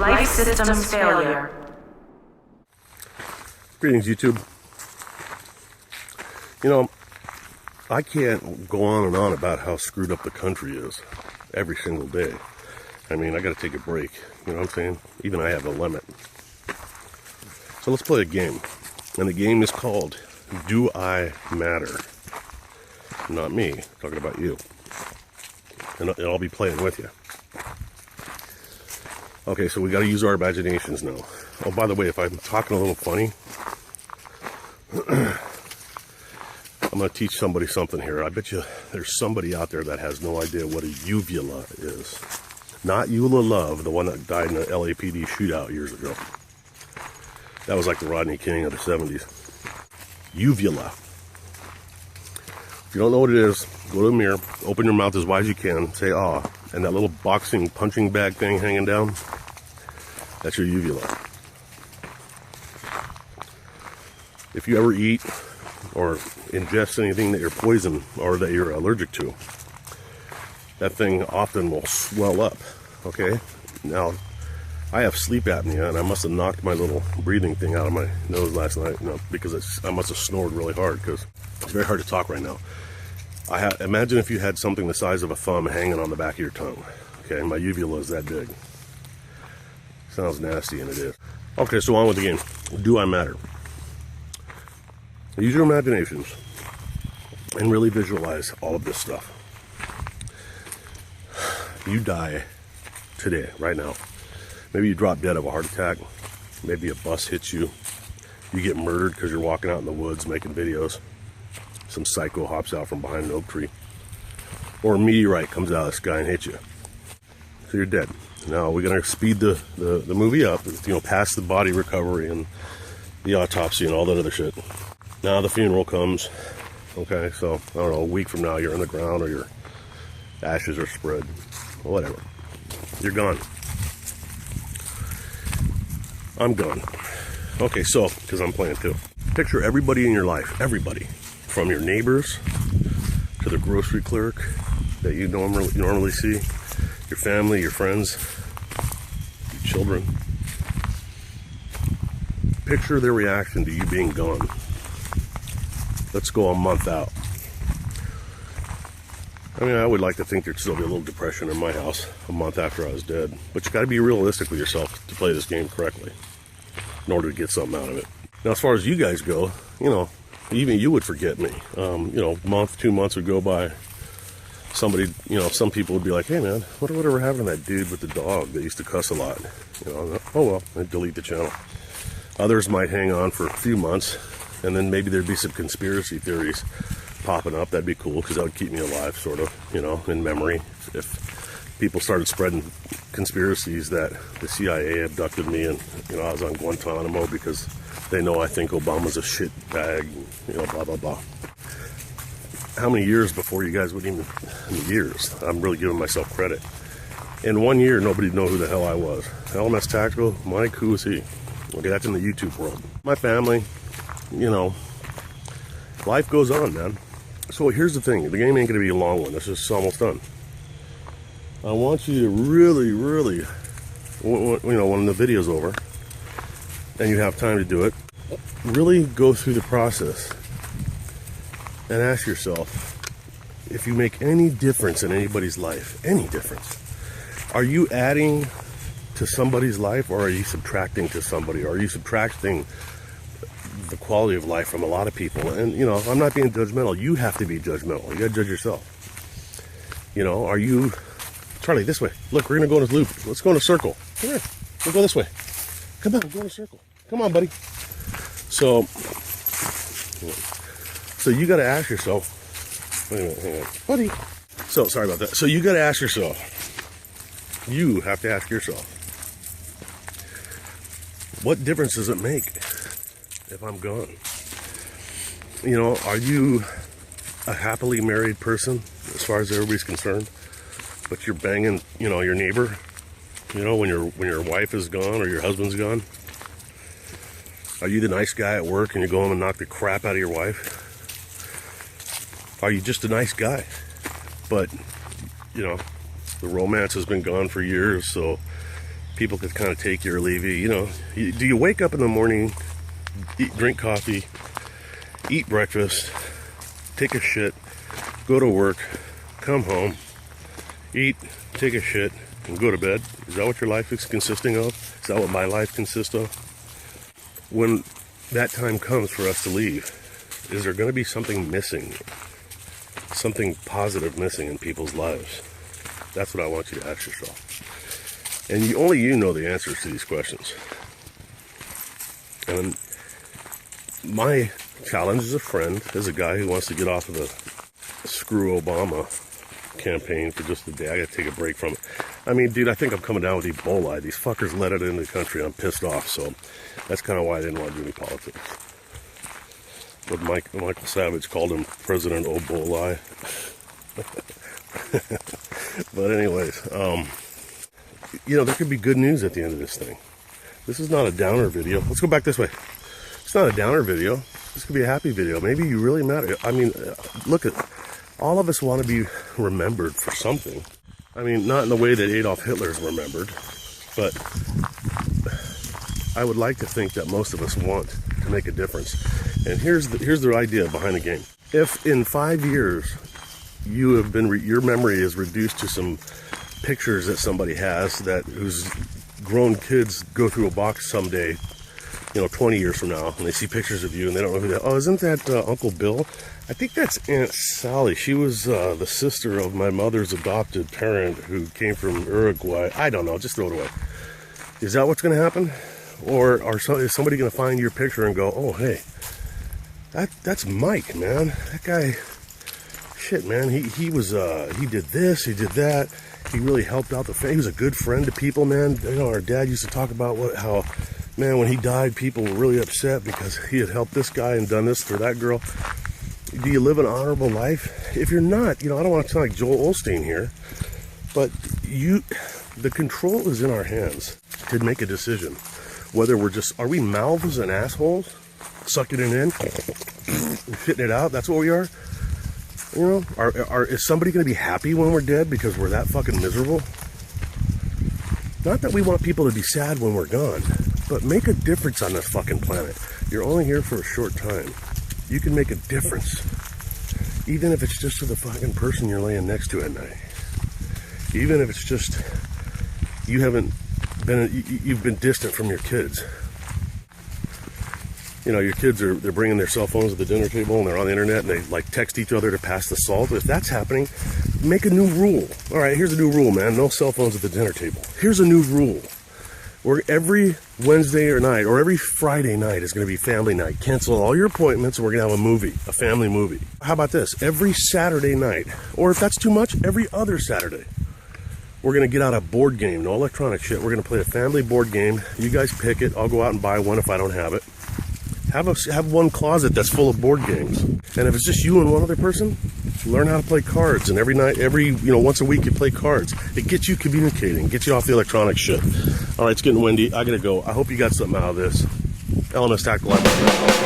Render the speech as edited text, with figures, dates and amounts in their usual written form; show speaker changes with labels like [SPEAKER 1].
[SPEAKER 1] Life systems failure.
[SPEAKER 2] Greetings, YouTube. You know, I can't go on and on about how screwed up the country is every single day. I mean, I got to take a break. You know what I'm saying? Even I have a limit. So let's play a game. And the game is called Do I Matter? Not me. I'm talking about you. And I'll be playing with you. Okay, so we got to use our imaginations now. Oh, by the way, if I'm talking a little funny, I'm going to teach somebody something here. I bet you there's somebody out there that has no idea what a uvula is. Not Eula Love, the one that died in the LAPD shootout years ago. That was like the Rodney King of the 70s. Uvula. If you don't know what it is, go to the mirror, open your mouth as wide as you can, say ah, and that little boxing punching bag thing hanging down, that's your uvula. If you ever eat or ingest anything that you're poison or that you're allergic to, that thing often will swell up, okay? Now, I have sleep apnea, and I must have knocked my little breathing thing out of my nose last night, because I must have snored really hard, because it's very hard to talk right now. Imagine if you had something the size of a thumb hanging on the back of your tongue, okay? My uvula is that big. Sounds nasty, and it is. Okay, so on with the game. Do I matter? Use your imaginations and really visualize all of this stuff. You die today, right now. Maybe you drop dead of a heart attack. Maybe a bus hits you. You get murdered because you're walking out in the woods making videos. Some psycho hops out from behind an oak tree. Or a meteorite comes out of the sky and hits you. So you're dead. Now we're going to speed the movie up, past the body recovery and the autopsy and all that other shit. Now the funeral comes. Okay, so, I don't know, a week from now you're in the ground or your ashes are spread. Whatever. You're gone. I'm gone. Okay, so, because I'm playing too. Picture everybody in your life. Everybody. From your neighbors to the grocery clerk that you normally see. Your family, your friends, your children. Picture their reaction to you being gone. Let's go a month out. I mean, I would like to think there'd still be a little depression in my house a month after I was dead. But you got to be realistic with yourself to play this game correctly in order to get something out of it. Now, as far as you guys go, even you would forget me. Month, 2 months would go by. Somebody, some people would be like, hey, man, whatever happened to that dude with the dog that used to cuss a lot? Oh, well, I'd delete the channel. Others might hang on for a few months. And then maybe there'd be some conspiracy theories popping up. That'd be cool, because that would keep me alive, sort of, in memory. If people started spreading conspiracies that the CIA abducted me and, I was on Guantanamo because they know I think Obama's a shit bag, blah, blah, blah. How many years before you guys would even... Years. I'm really giving myself credit. In 1 year, nobody'd know who the hell I was. LMS Tactical, Mike, who is he? Okay, that's in the YouTube world. My family... life goes on, man. So here's the thing. The game ain't going to be a long one. This is almost done. I want you to really, really, when the video's over and you have time to do it, really go through the process and ask yourself, if you make any difference in anybody's life, any difference, are you adding to somebody's life, or are you subtracting to somebody? Or are you subtracting the quality of life from a lot of people? And I'm not being judgmental. You have to be judgmental. You gotta judge yourself. Are you... Charlie, this way. Look, we're gonna go in this loop. Let's go in a circle. Come here. We'll go this way. Come on, we'll go in a circle. Come on, buddy. So you gotta ask yourself... Wait a minute, hang on. Buddy. So, sorry about that. So you gotta ask yourself. You have to ask yourself, what difference does it make if I'm gone? Are you a happily married person as far as everybody's concerned, but you're banging, your neighbor, when your wife is gone or your husband's gone? Are you the nice guy at work and you go home and knock the crap out of your wife? Are you just a nice guy? But, the romance has been gone for years, so people could kind of take you or leave you. You know, do you wake up in the morning, drink coffee, eat breakfast, take a shit, go to work, come home, eat, take a shit, and go to bed? Is that what your life is consisting of? Is that what my life consists of? When that time comes for us to leave, is there going to be something missing? Something positive missing in people's lives? That's what I want you to ask yourself. And only you know the answers to these questions. And my challenge as a friend, as a guy who wants to get off of the screw Obama campaign for just a day, I gotta take a break from it. I mean, dude, I think I'm coming down with Ebola. These fuckers let it into the country. I'm pissed off. So that's kind of why I didn't want to do any politics. But Michael Savage called him President Obolai. But anyways, you know, there could be good news at the end of this thing. This is not a downer video. Let's go back this way. It's not a downer video. This could be a happy video. Maybe you really matter. I mean, look at, all of us want to be remembered for something. I mean, not in the way that Adolf Hitler's remembered, but I would like to think that most of us want to make a difference. And here's the idea behind the game. If in 5 years you have been your memory is reduced to some pictures that somebody has, that whose grown kids go through a box someday, you know, 20 years from now, and they see pictures of you and they don't know who that. Oh, isn't that Uncle Bill? I think that's Aunt Sally. She was the sister of my mother's adopted parent who came from Uruguay. I don't know. Just throw it away. Is that what's going to happen? Or is somebody going to find your picture and go, oh, hey, that's Mike, man. That guy, shit, man. He did this, he did that. He really helped out the family. He was a good friend to people, man. You know, our dad used to talk about how, man, when he died, people were really upset because he had helped this guy and done this for that girl. Do you live an honorable life? If you're not, you know, I don't want to sound like Joel Osteen here, but the control is in our hands to make a decision. Whether are we mouths and assholes, sucking it in, and shitting it out? That's what we are. You know, is somebody going to be happy when we're dead because we're that fucking miserable? Not that we want people to be sad when we're gone, but make a difference on this fucking planet. You're only here for a short time. You can make a difference, even if it's just to the fucking person you're laying next to at night. Even if it's just you've been distant from your kids. You know, your kids they're bringing their cell phones to the dinner table and they're on the internet and they like text each other to pass the salt. If that's happening, make a new rule. All right, here's a new rule, man. No cell phones at the dinner table. Here's a new rule. Where every Wednesday or night or every Friday night is going to be family night. Cancel all your appointments and we're going to have a movie, a family movie. How about this? Every Saturday night, or if that's too much, every other Saturday, we're going to get out a board game, no electronic shit. We're going to play a family board game. You guys pick it. I'll go out and buy one if I don't have it. Have one closet that's full of board games. And if it's just you and one other person, learn how to play cards. And every night, once a week you play cards. It gets you communicating, gets you off the electronic shit. All right, it's getting windy. I got to go. I hope you got something out of this. LMS Tactical Life.